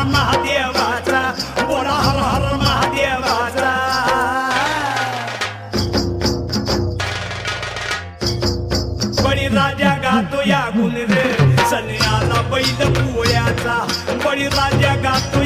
हर महादेवाचा बोला हर हर महादेवाचा बळीराजा गातो या गुण रे सन्याला बैल पोळ्याचा बळीराजा गातो